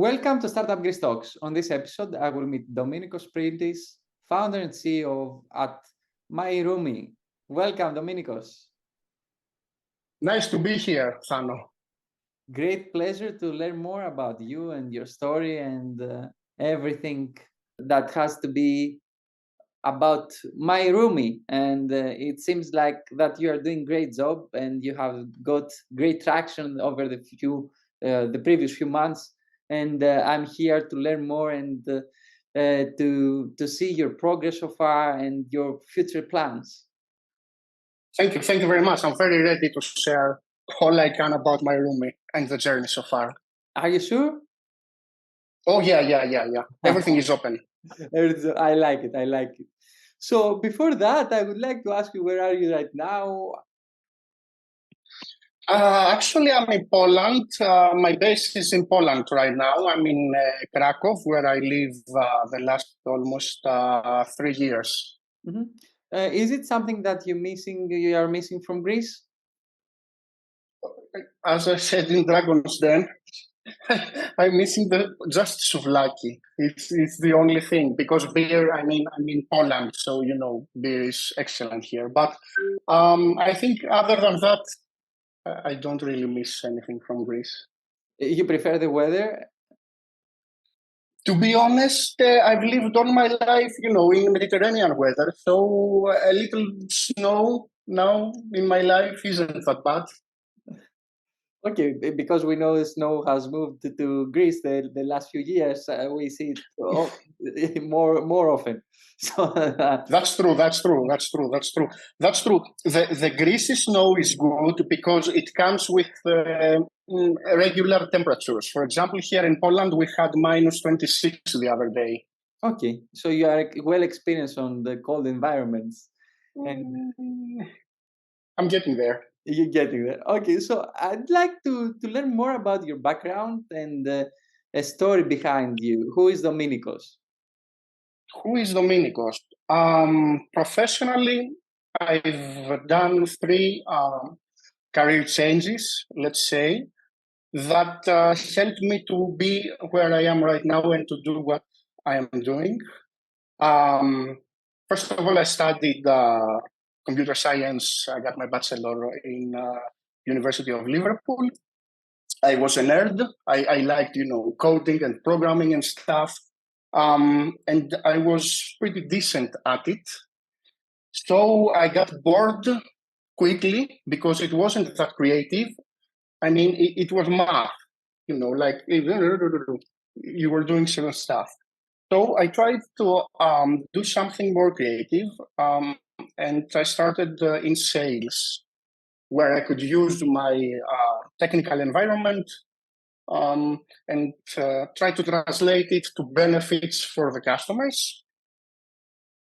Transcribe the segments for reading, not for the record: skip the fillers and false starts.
Welcome to Startup Greece Talks. On this episode, I will meet Dominikos Pritis, founder and CEO at MyRoomie. Welcome, Dominikos. Nice to be here, Thano. Great pleasure to learn more about you and your story and everything that has to be about MyRoomie. And it seems like that you are doing great job and you have got great traction over the previous few months. And I'm here to learn more and to see your progress so far and your future plans. Thank you very much. I'm very ready to share all I can about MyRoomie and the journey so far. Are you sure? Oh, yeah. Everything is open. I like it. So before that, I would like to ask you, where are you right now? Actually, I'm in Poland. My base is in Poland right now. I'm in Krakow, where I live the last almost 3 years. Mm-hmm. Is it something that you are missing from Greece? As I said in Dragon's Den, I'm missing just souvlaki. It's the only thing, because beer, I'm in Poland, so beer is excellent here. But I think other than that, I don't really miss anything from Greece. You prefer the weather? To be honest, I've lived all my life, in Mediterranean weather. So a little snow now in my life isn't that bad. Okay, because we know the snow has moved to Greece the last few years, we see it more often. So That's true. The Greece snow is good because it comes with regular temperatures. For example, here in Poland, we had -26 the other day. Okay, so you are well experienced on the cold environments. And I'm getting there. You're getting there. Okay, so I'd like to learn more about your background and a story behind you. Who is Dominikos? Who is Dominicos? Professionally, I've done 3 career changes, let's say, that helped me to be where I am right now and to do what I am doing. First of all, I studied computer science. I got my bachelor in University of Liverpool. I was a nerd. I liked, coding and programming and stuff. And I was pretty decent at it. So I got bored quickly because it wasn't that creative. I mean, it was math, like you were doing some stuff. So I tried to do something more creative, and I started in sales, where I could use my technical environment and try to translate it to benefits for the customers.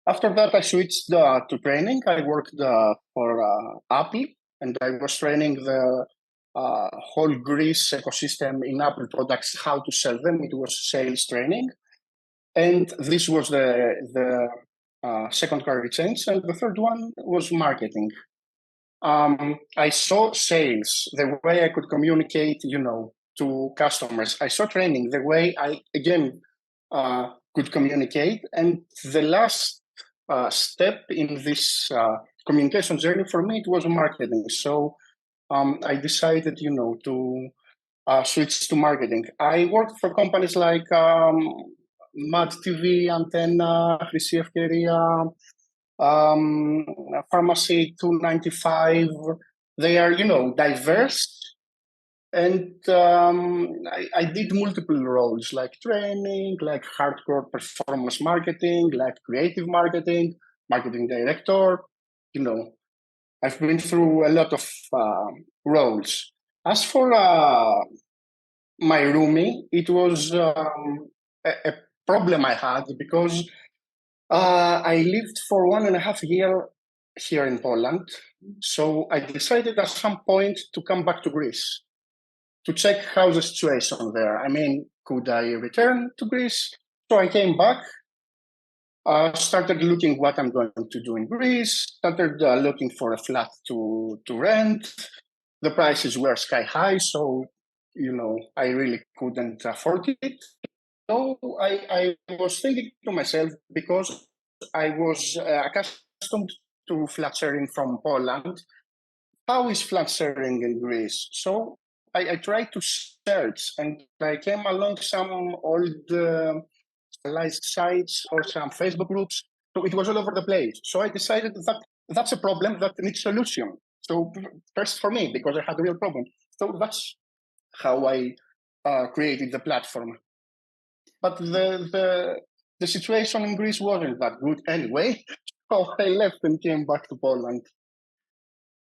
After that, I switched to training. I worked for Apple, and I was training the whole Greece ecosystem in Apple products, how to sell them. It was sales training. And this was the second career change. And the third one was marketing. I saw sales, the way I could communicate, to customers. I saw training, the way I, again, could communicate. And the last step in this communication journey for me, it was marketing. So I decided, to switch to marketing. I worked for companies like Mad TV, Antenna, Χρυσή Ευκαιρία, Pharmacy 295. They are, diverse. And I did multiple roles, like training, like hardcore performance marketing, like creative marketing, marketing director. I've been through a lot of roles. As for MyRoomie, it was a problem I had because I lived for 1.5 years here in Poland. So I decided at some point to come back to Greece to check how's the situation there. I mean, could I return to Greece? So I came back, started looking what I'm going to do in Greece, started looking for a flat to rent. The prices were sky high, so I really couldn't afford it. So I was thinking to myself, because I was accustomed to flat sharing from Poland, how is flat sharing in Greece? So I tried to search, and I came along some old specialized sites or some Facebook groups. So it was all over the place. So I decided that that's a problem that needs solution. So first for me, because I had a real problem. So that's how I created the platform. But the situation in Greece wasn't that good anyway. So I left and came back to Poland.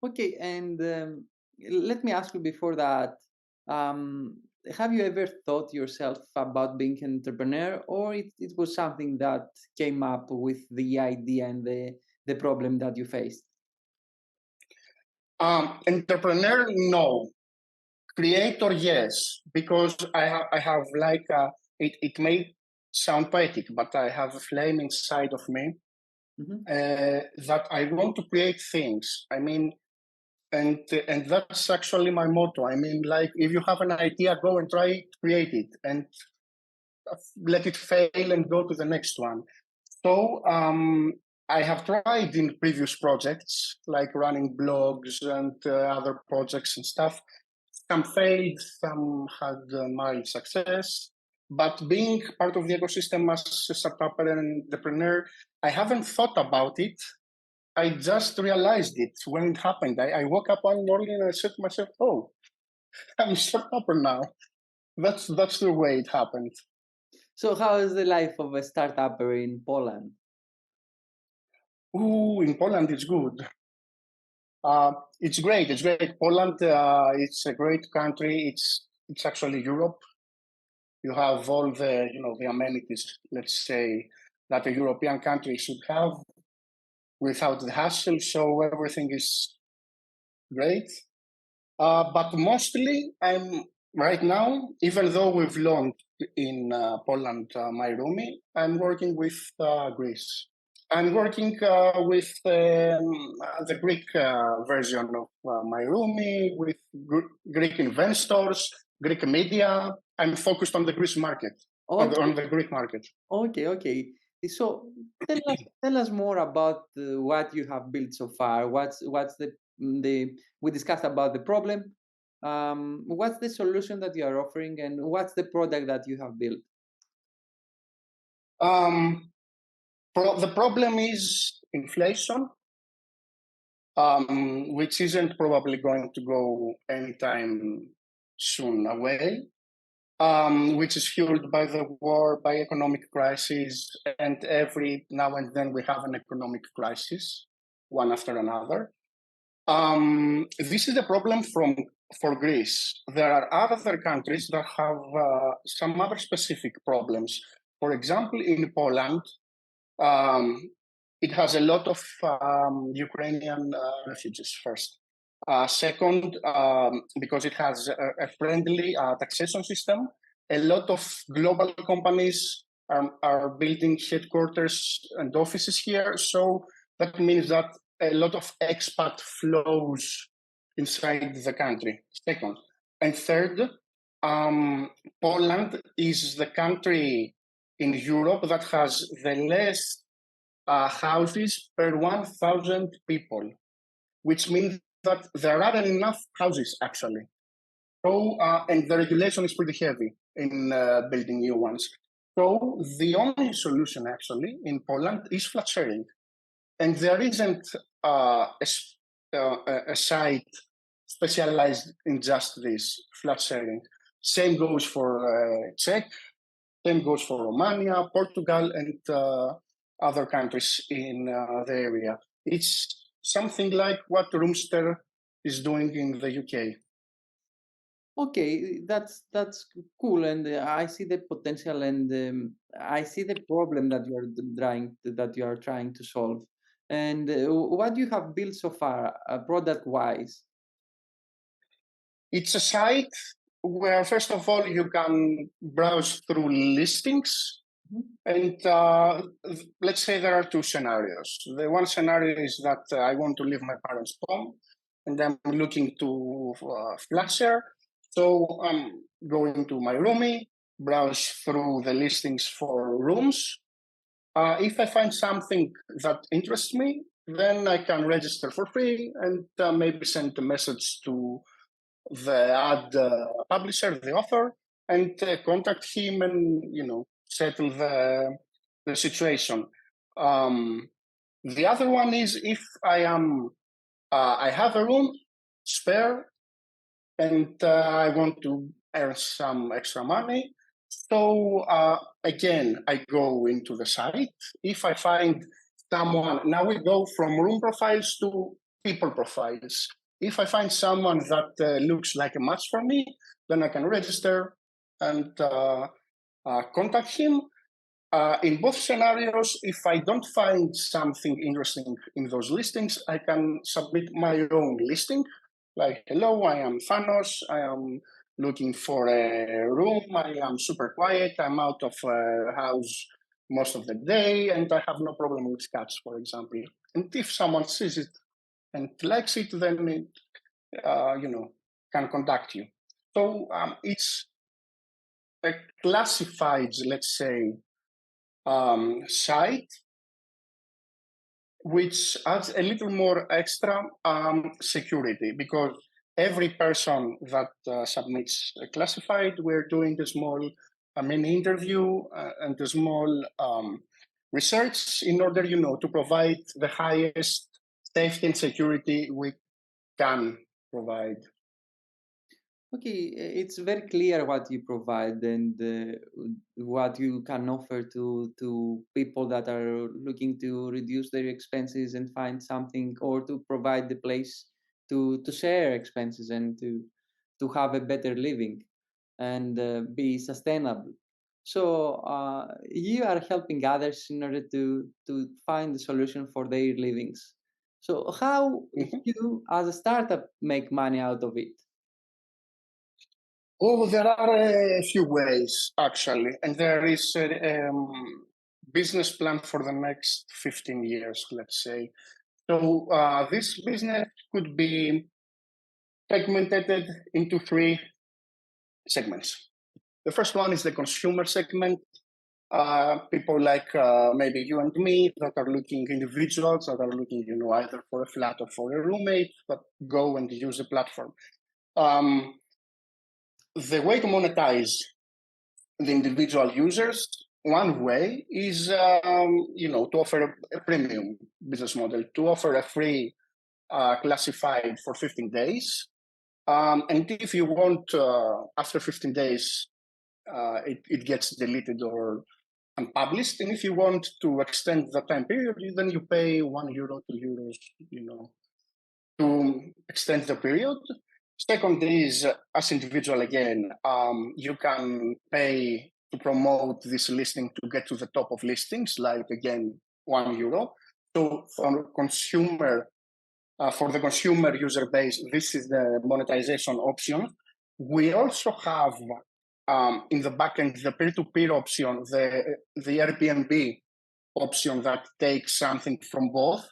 Okay, and let me ask you before that, have you ever thought yourself about being an entrepreneur, or it was something that came up with the idea and the problem that you faced? Entrepreneur, no. Creator, yes, because I have like it may sound poetic, but I have a flame inside of me that I want to create things. I mean, and that's actually my motto. I mean, like, if you have an idea, go and try it, create it, and let it fail and go to the next one. So I have tried in previous projects, like running blogs and other projects and stuff. Some failed, some had mild success. But being part of the ecosystem as a startup and entrepreneur, I haven't thought about it. I just realized it when it happened. I woke up one morning and I said to myself, "Oh, I'm a startupper now." That's the way it happened. So, how is the life of a startupper in Poland? Ooh, in Poland, it's good. It's great. It's great. Poland, it's a great country. It's actually Europe. You have all the amenities, let's say, that a European country should have without the hassle. So everything is great. But mostly, I'm right now, even though we've launched in Poland, MyRoomie, I'm working with Greece. I'm working with the Greek version of MyRoomie, with Greek investors, Greek media. I'm focused on the Greece market, Okay, on the Greek market. okay. So, tell us more about what you have built so far. What's the we discussed about the problem. What's the solution that you are offering, and what's the product that you have built? Um, the problem is inflation, which isn't probably going to go anytime soon away, which is fueled by the war, by economic crisis, and every now and then we have an economic crisis, one after another. This is the problem for Greece. There are other countries that have some other specific problems. For example, in Poland, um, it has a lot of Ukrainian refugees, first. Second, because it has a friendly taxation system, a lot of global companies are building headquarters and offices here. So that means that a lot of expat flows inside the country. Second. And third, Poland is the country in Europe that has the less houses per 1,000 people, which means that there aren't enough houses actually. So, and the regulation is pretty heavy in building new ones. So the only solution actually in Poland is flat sharing. And there isn't a site specialized in just this, flat sharing. Same goes for Czech, same goes for Romania, Portugal, and other countries in the area. It's something like what Roomster is doing in the UK. Okay, that's cool, and I see the potential, and I see the problem that you are trying to solve. And what you have built so far, product wise? It's a site where, first of all, you can browse through listings. And let's say there are two scenarios. The one scenario is that I want to leave my parents' home and I'm looking to flat share. So I'm going to MyRoomie, browse through the listings for rooms. If I find something that interests me, then I can register for free and maybe send a message to the ad publisher, the author, and contact him and settle the situation. The other one is if I have a room spare and I want to earn some extra money. So again, I go into the site. If I find someone, now we go from room profiles to people profiles. If I find someone that looks like a match for me, then I can register and contact him. In both scenarios, if I don't find something interesting in those listings, I can submit my own listing. Like, hello, I am Thanos. I am looking for a room. I am super quiet. I'm out of house most of the day, and I have no problem with cats, for example. And if someone sees it and likes it, then it, can contact you. So it's a classified, let's say, site, which adds a little more extra security, because every person that submits a classified, we're doing a small mini interview and a small research in order, to provide the highest safety and security we can provide. Okay, it's very clear what you provide and what you can offer to people that are looking to reduce their expenses and find something, or to provide the place to share expenses and to have a better living and be sustainable. So you are helping others in order to find the solution for their livings. So how you as a startup make money out of it? Oh, there are a few ways, actually, and there is a business plan for the next 15 years, let's say. So this business could be segmented into three segments. The first one is the consumer segment. People like maybe you and me that are looking, individuals that are looking, either for a flat or for a roommate, that go and use the platform. The way to monetize the individual users, one way is to offer a premium business model, to offer a free classified for 15 days. And if you want, after 15 days, it gets deleted or unpublished. And if you want to extend the time period, then you pay €1, €2, to extend the period. Second is, as individual again, you can pay to promote this listing to get to the top of listings, like again, €1. So for the consumer user base, this is the monetization option. We also have in the backend the peer-to-peer option, the Airbnb option that takes something from both.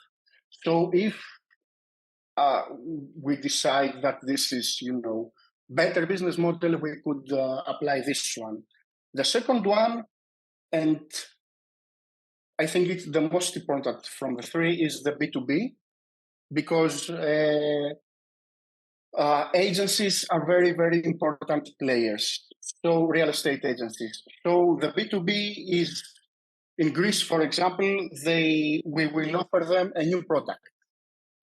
So if we decide that this is, better business model, we could apply this one. The second one, and I think it's the most important from the three, is the B2B, because agencies are very, very important players. So real estate agencies. So the B2B is, in Greece, for example, we will offer them a new product.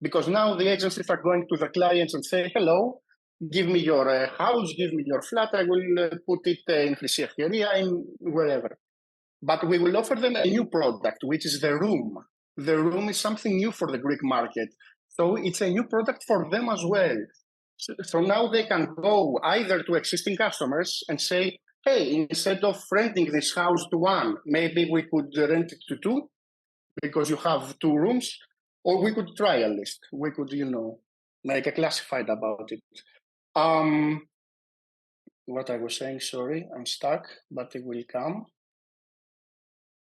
Because now the agencies are going to the clients and say, hello, give me your house, give me your flat, I will put it in Chrysiacheria, in wherever. But we will offer them a new product, which is the room. The room is something new for the Greek market. So it's a new product for them as well. So now they can go either to existing customers and say, hey, instead of renting this house to one, maybe we could rent it to two, because you have two rooms. Or we could try a list. We could, make a classified about it. What I was saying, sorry, I'm stuck, but it will come.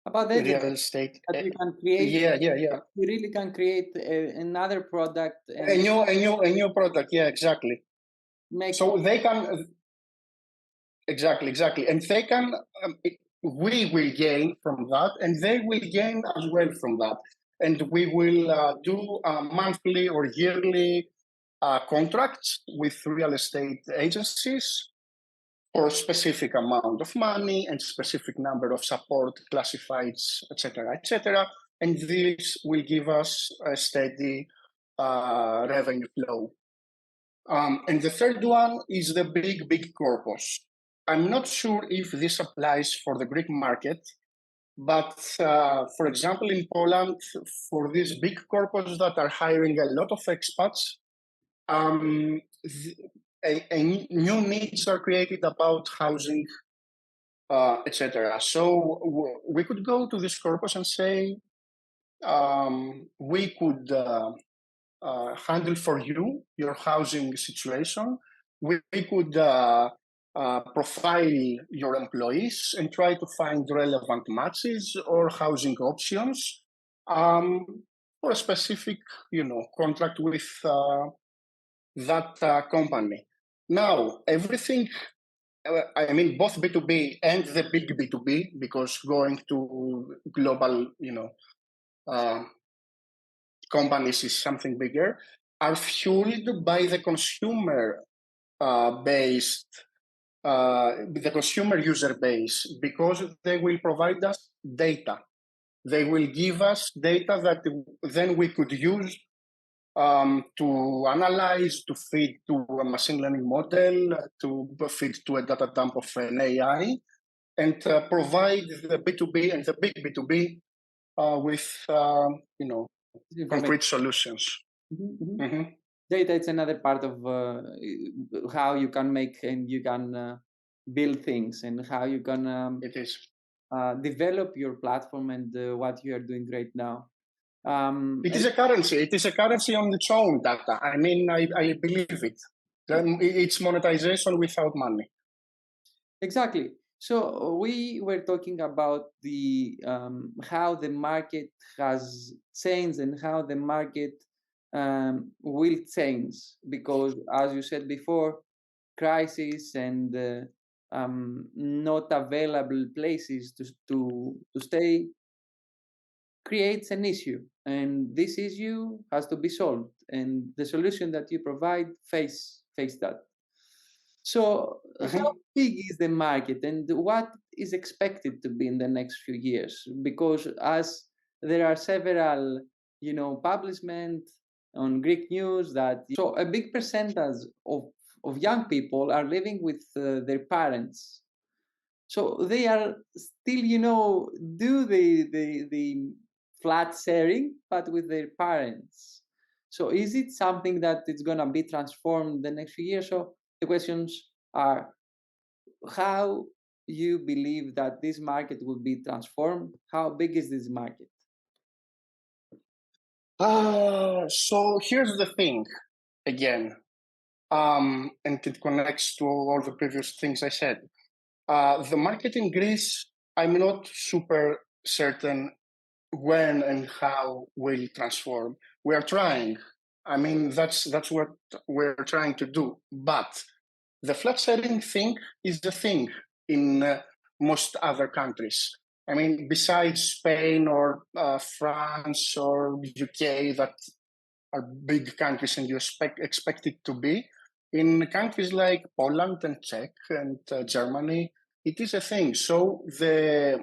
About that, Real estate. that you can create. Yeah. You really can create another product. A new product. Yeah, exactly. So they can. Exactly. And they can, we will gain from that, and they will gain as well from that. And we will do monthly or yearly contracts with real estate agencies for a specific amount of money and specific number of support classifieds, etc. And this will give us a steady revenue flow. And the third one is the big corpus. I'm not sure if this applies for the Greek market, but for example, in Poland, for these big corpus that are hiring a lot of expats, new needs are created about housing, etc. So we could go to this corpus and say, we could handle for you your housing situation. We could profile your employees and try to find relevant matches or housing options for a specific, contract with that company. Now, everything, I mean, both B2B and the big B2B, because going to global, companies is something bigger, are fueled by the consumer based, the consumer user base, because they will provide us data. They will give us data that then we could use to analyze, to feed to a machine learning model, to feed to a data dump of an AI, and provide the B2B and the big B2B with, concrete solutions. Data is another part of how you can make and you can build things, and how you can it is develop your platform and what you are doing right now. It is a currency. It is a currency on its own, data. I mean, I believe it. It's monetization without money. Exactly. So we were talking about the how the market has changed and how the market will change, because, as you said before, crisis and not available places to stay creates an issue, and this issue has to be solved, and the solution that you provide face that. So how big is the market, and what is expected to be in the next few years? Because as there are several, publishment on Greek news that so a big percentage of young people are living with their parents. So they are still, do the flat sharing, but with their parents. So is it something that it's gonna be transformed the next few years? So the questions are, how you believe that this market will be transformed? How big is this market? So here's the thing, again, and it connects to all the previous things I said. The market in Greece, I'm not super certain when and how will transform. We are trying. I mean, that's what we're trying to do. But the flat sharing thing is the thing in most other countries. I mean, besides Spain or France or UK, that are big countries and you expect it to be, in countries like Poland and Czech and Germany, it is a thing. So the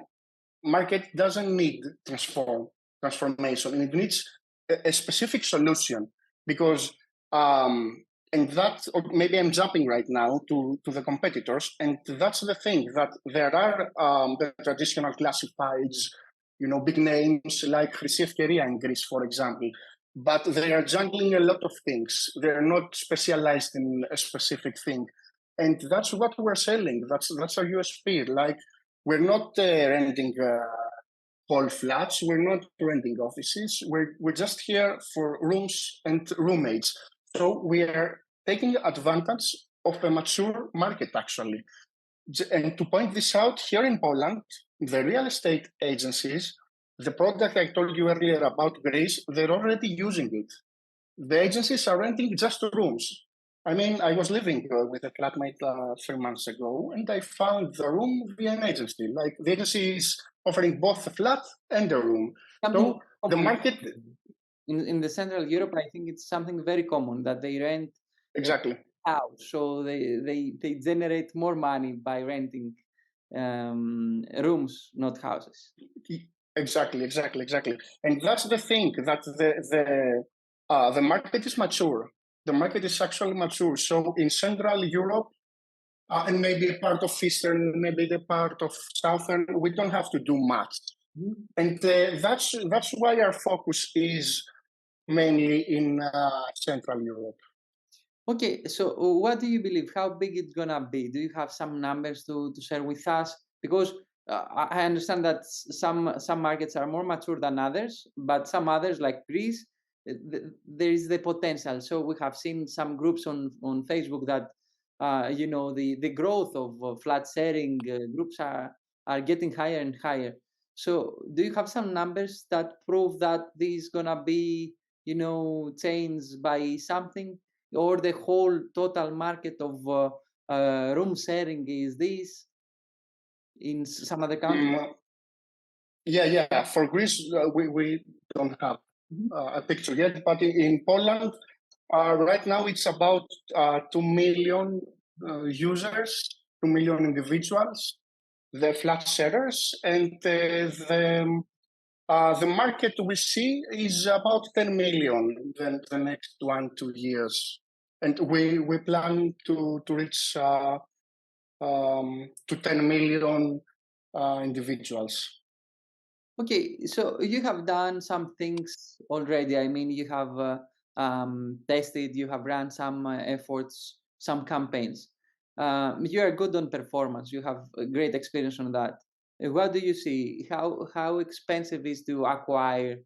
market doesn't need transformation, and it needs a specific solution, because and that, or maybe I'm jumping right now to the competitors, and that's the thing, that there are the traditional classifieds, big names like Χρυσή Ευκαιρία in Greece, for example, but they are juggling a lot of things. They're not specialized in a specific thing, and that's what we're selling. That's our USP. Like, we're not renting whole flats. We're not renting offices. We're just here for rooms and roommates. So we are taking advantage of a mature market, actually. And to point this out, here in Poland, the real estate agencies, the product I told you earlier about Greece, they're already using it. The agencies are renting just rooms. I mean, I was living with a flatmate 3 months ago, and I found the room via an agency. Like the agency is offering both the flat and the room. Something So the common. market, In the Central Europe, I think it's something very common that they rent exactly. a house, so they generate more money by renting rooms, not houses. Exactly. And that's the thing, that the market is mature. The market is actually mature. So in Central Europe, and maybe a part of Eastern, maybe the part of Southern, we don't have to do much. And that's why our focus is mainly in Central Europe. Okay, so what do you believe? How big it's gonna be? Do you have some numbers to share with us? Because I understand that some markets are more mature than others, but some others like Greece, there is the potential. So we have seen some groups on Facebook that the growth of flat sharing groups are getting higher and higher. So do you have some numbers that prove that this is gonna be changed by something? Or the whole total market of room sharing is this in some other countries? Yeah. For Greece, we don't have a picture yet, but in Poland, right now it's about 2 million users, 2 million individuals, the flat sharers, and the market we see is about 10 million in the next 1-2 years. And we plan to reach to 10 million individuals. Okay, so you have done some things already. I mean, you have tested, you have run some efforts, some campaigns. You are good on performance. You have a great experience on that. What do you see? How expensive is to acquire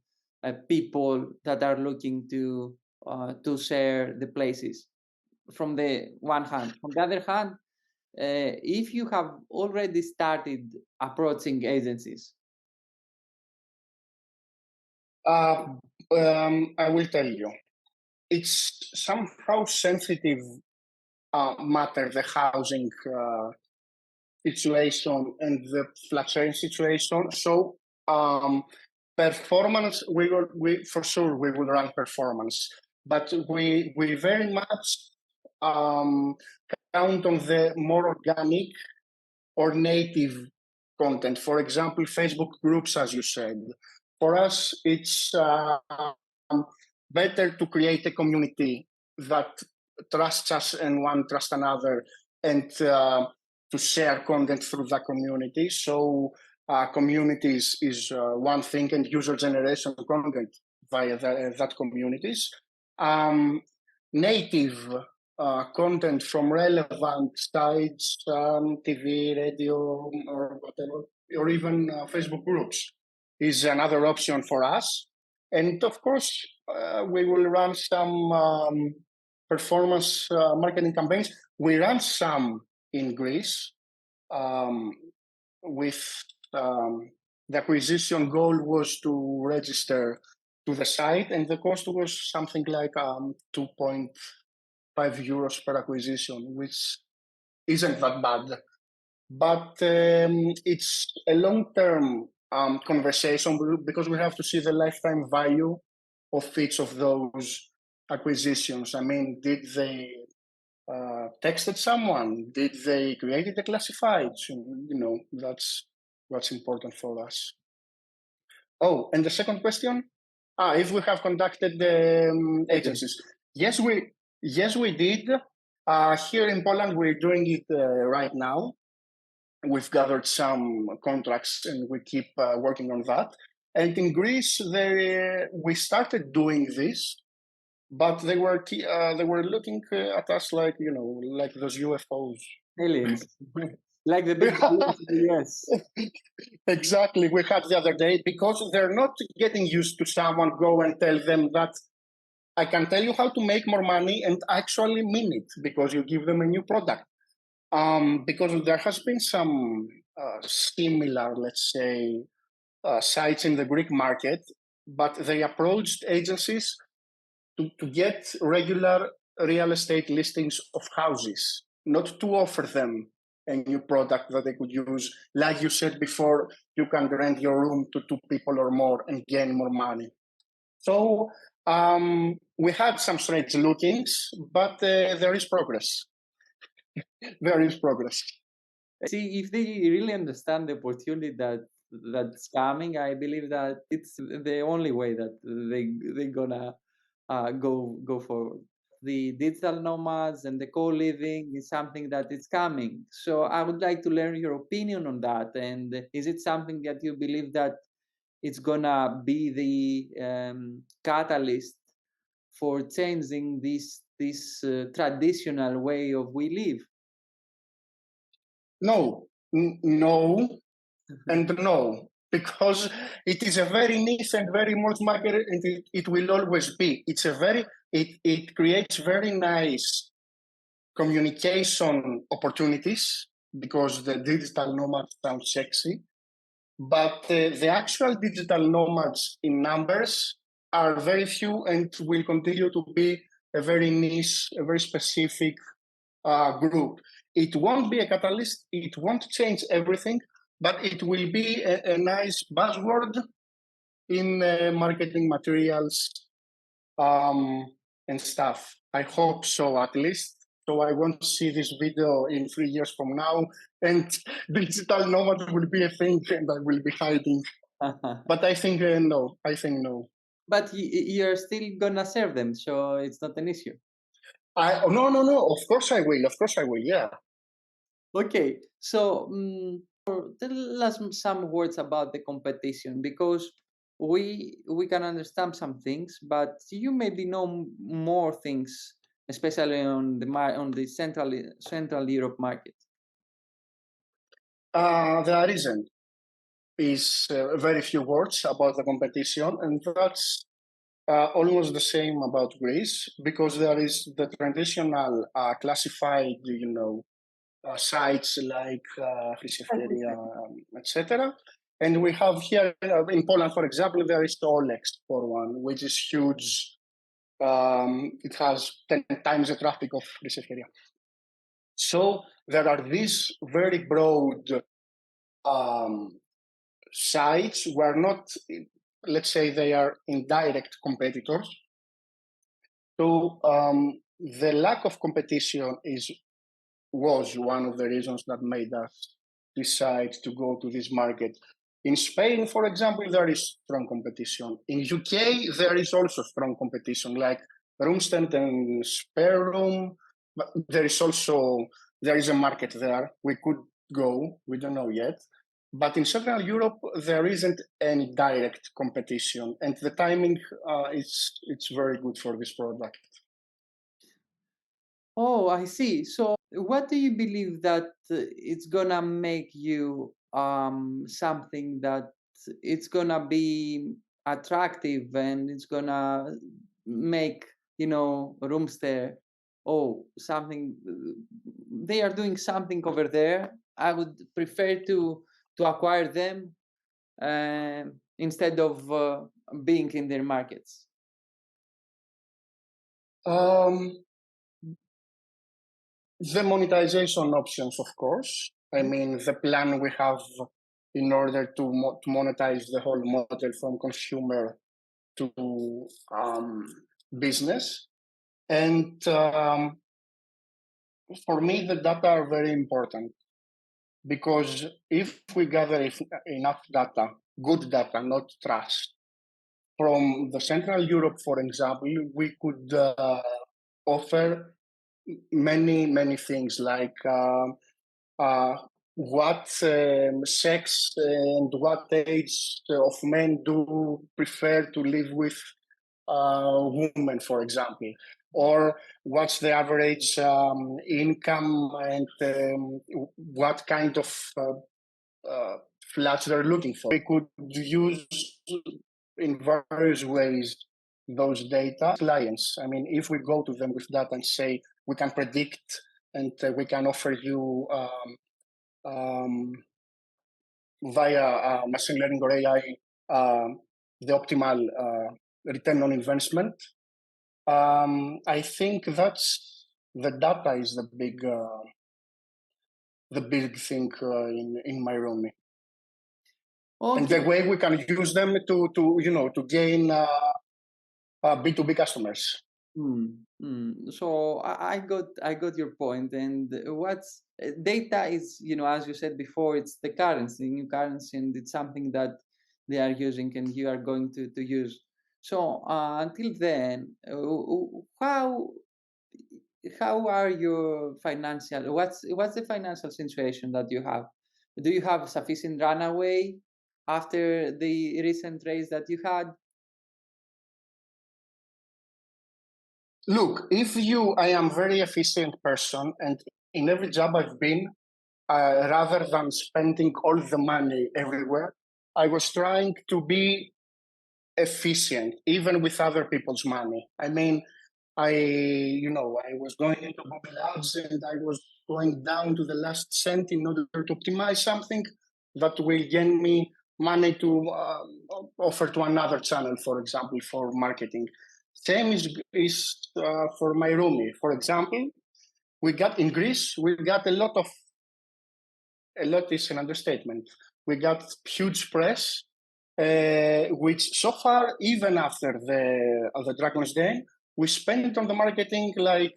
people that are looking to share the places? From the one hand, on the other hand, if you have already started approaching agencies. I will tell you, it's somehow sensitive matter, the housing situation and the flat sharing situation. So performance, we for sure we will run performance, but we very much count on the more organic or native content. For example, Facebook groups, as you said. For us, it's better to create a community that trusts us and one trusts another, and to share content through the community. So communities is one thing, and user generation content via that communities. Native content from relevant sites, TV, radio, or whatever, or even Facebook groups is another option for us. And of course, we will run some performance marketing campaigns. We ran some in Greece with the acquisition goal was to register to the site, and the cost was something like 2.5 euros per acquisition, which isn't that bad. But it's a long-term conversation, because we have to see the lifetime value of each of those acquisitions. I mean, did they texted someone? Did they create the classifieds? That's what's important for us. Oh, and the second question, if we have conducted the agencies. Yes, we did. Here in Poland, we're doing it right now. We've gathered some contracts, and we keep working on that. And in Greece, we started doing this, but they were looking at us like like those UFOs. Aliens. Like the big yes. Exactly. We had the other day, because they're not getting used to someone go and tell them that I can tell you how to make more money and actually mean it, because you give them a new product. Because there has been some similar, let's say, sites in the Greek market, but they approached agencies to get regular real estate listings of houses, not to offer them a new product that they could use. Like you said before, you can rent your room to 2 people or more and gain more money. So we had some strange lookings, but there is progress. There is progress. See, if they really understand the opportunity that's coming, I believe that it's the only way that they're gonna go forward. The digital nomads and the co-living is something that is coming. So I would like to learn your opinion on that. And is it something that you believe that it's gonna be the catalyst for changing this traditional way of we live? No, no, and no, because it is a very niche and very much market, and it will always be. It creates very nice communication opportunities because the digital nomad sounds sexy, but the actual digital nomads in numbers are very few and will continue to be a very niche, a very specific group. It won't be a catalyst, it won't change everything, but it will be a nice buzzword in marketing materials and stuff. I hope so, at least. So I won't see this video in 3 years from now, and digital nomad will be a thing, and I will be hiding. But I think no. I think no. But you're still gonna serve them, so it's not an issue. No. Of course I will. Of course I will. Yeah. Okay, so tell us some words about the competition, because we can understand some things, but you maybe know more things, especially on the Central Europe market. There isn't. Is very few words about the competition, and that's almost the same about Greece, because there is the traditional classified, sites like Friseferia, etc. And we have here in Poland, for example, there is the Olex for one, which is huge. It has 10 times the traffic of Friseferia. So there are these very broad sites where not, let's say, they are indirect competitors. So the lack of competition was one of the reasons that made us decide to go to this market. In Spain, for example, there is strong competition. In UK, there is also strong competition, like Roomstent and Spare Room. But there is a market there. We could go. We don't know yet. But in Central Europe, there isn't any direct competition, and the timing it's very good for this product. Oh, I see. So what do you believe that it's gonna make you something that it's gonna be attractive and it's gonna make, rooms there? Oh, something they are doing something over there. I would prefer to acquire them instead of being in their markets. The monetization options, of course. I mean, the plan we have in order to monetize the whole model from consumer to business. And for me, the data are very important, because if we gather enough data, good data, not trash, from the Central Europe, for example, we could offer many things, like what sex and what age of men do prefer to live with women, for example, or what's the average income, and what kind of flats they're looking for. We could use in various ways those data clients. I mean, if we go to them with data and say we can predict and we can offer you via machine learning or AI the optimal return on investment, I think that's the data is the big thing in MyRoomie, and the Okay. way we can use them to gain B2B customers. So I got your point. And what's data is, as you said before, it's the currency, new currency, and it's something that they are using and you are going to use. So until then, how are your financial? What's the financial situation that you have? Do you have sufficient runaway after the recent raise that you had? Look, I am very efficient person, and in every job I've been, rather than spending all the money everywhere, I was trying to be efficient, even with other people's money. I mean, I was going into Google Ads and I was going down to the last cent in order to optimize something that will gain me money to offer to another channel, for example, for marketing. Same is for MyRoomie. For example, we got in Greece, we got a lot is an understatement. We got huge press, which so far, even after the Dragon's Den, we spent on the marketing like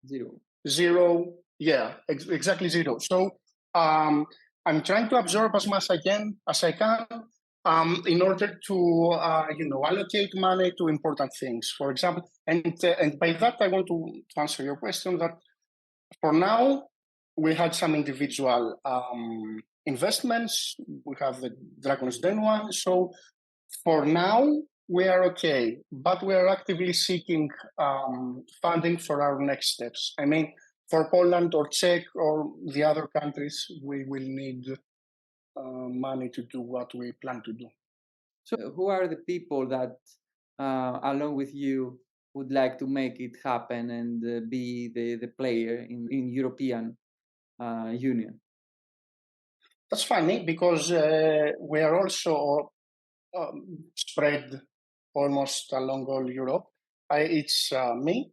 Zero. zero. Yeah, exactly zero. So I'm trying to absorb as much as I can in order to allocate money to important things. For example, and by that I want to answer your question that for now we had some individual investments. We have the Dragon's Den one. So for now, we are okay, but we are actively seeking funding for our next steps. I mean, for Poland or Czech or the other countries, we will need money to do what we plan to do. So, who are the people that, along with you, would like to make it happen and be the player in European Union? That's funny because we are also spread almost along all Europe. It's me.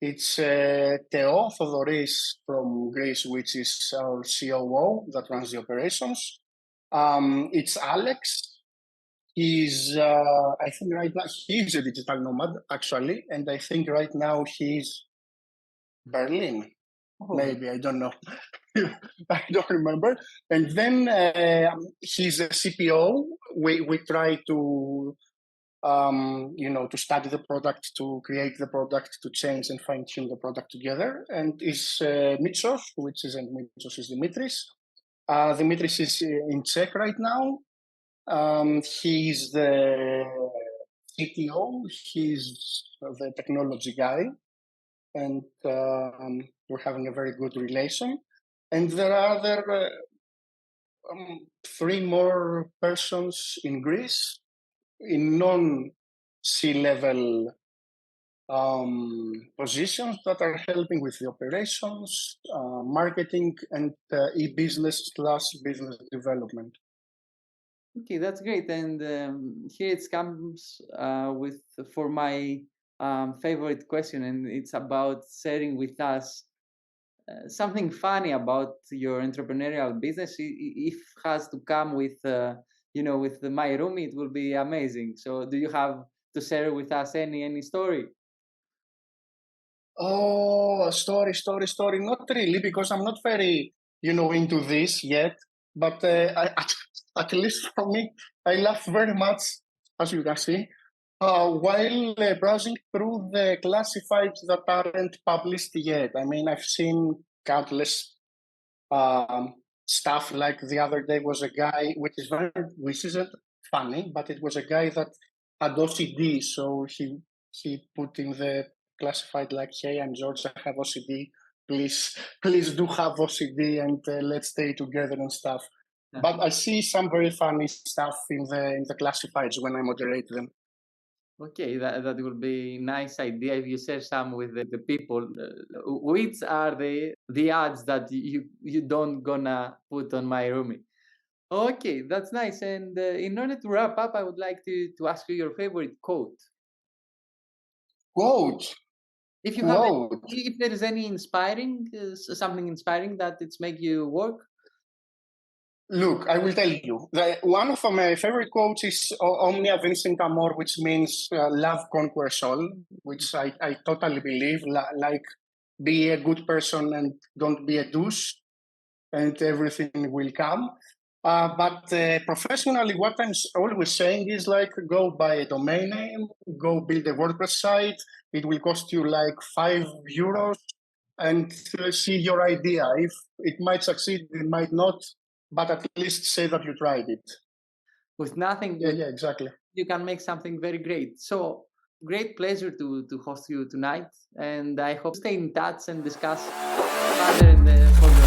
It's Theo Thodoris from Greece, which is our COO that runs the operations. It's Alex. I think right now, he's a digital nomad, actually. And I think right now he's Berlin. Oh, Maybe, I don't know. I don't remember. And then he's a CPO. We try to to study the product, to create the product, to change and fine tune the product together. And is Mitsos, which isn't Mitsos, is Dimitris. Dimitris is in Czech right now. He's the CTO. He's the technology guy, and we're having a very good relation. And there are other three more persons in Greece in non-C-level positions that are helping with the operations, marketing, and e-business / business development. okay, that's great. And here it comes with for my favorite question, and it's about sharing with us something funny about your entrepreneurial business. If has to come with with the MyRoomie, it will be amazing. So, do you have to share with us any story? Oh, story. Not really, because I'm not very, into this yet. But at least for me, I laugh very much, as you can see, while browsing through the classifieds that aren't published yet. I mean, I've seen countless um, stuff. Like the other day was a guy, which isn't funny, but it was a guy that had OCD, so he put in the classified like, "Hey, I'm George. I have OCD. Please do have OCD, and let's stay together and stuff." But I see some very funny stuff in the classifieds when I moderate them. Okay, that will be nice idea if you share some with the people. Which are the ads that you don't gonna put on MyRoomie? Okay, that's nice. And in order to wrap up, I would like to ask you your favorite quote. Quote. If you have, Quote. if there is any inspiring, something inspiring that it's make you work. Look, I will tell you. One of my favorite quotes is Omnia Vincit Amor, which means love conquers all, which I totally believe. Like, be a good person and don't be a douche, and everything will come. But professionally, what I'm always saying is like, go buy a domain name, go build a WordPress site. It will cost you like €5, and see your idea. If it might succeed, it might not, but at least say that you tried it. With nothing, Yeah, exactly. you can make something very great. So great pleasure to host you tonight, and I hope stay in touch and discuss further in the for the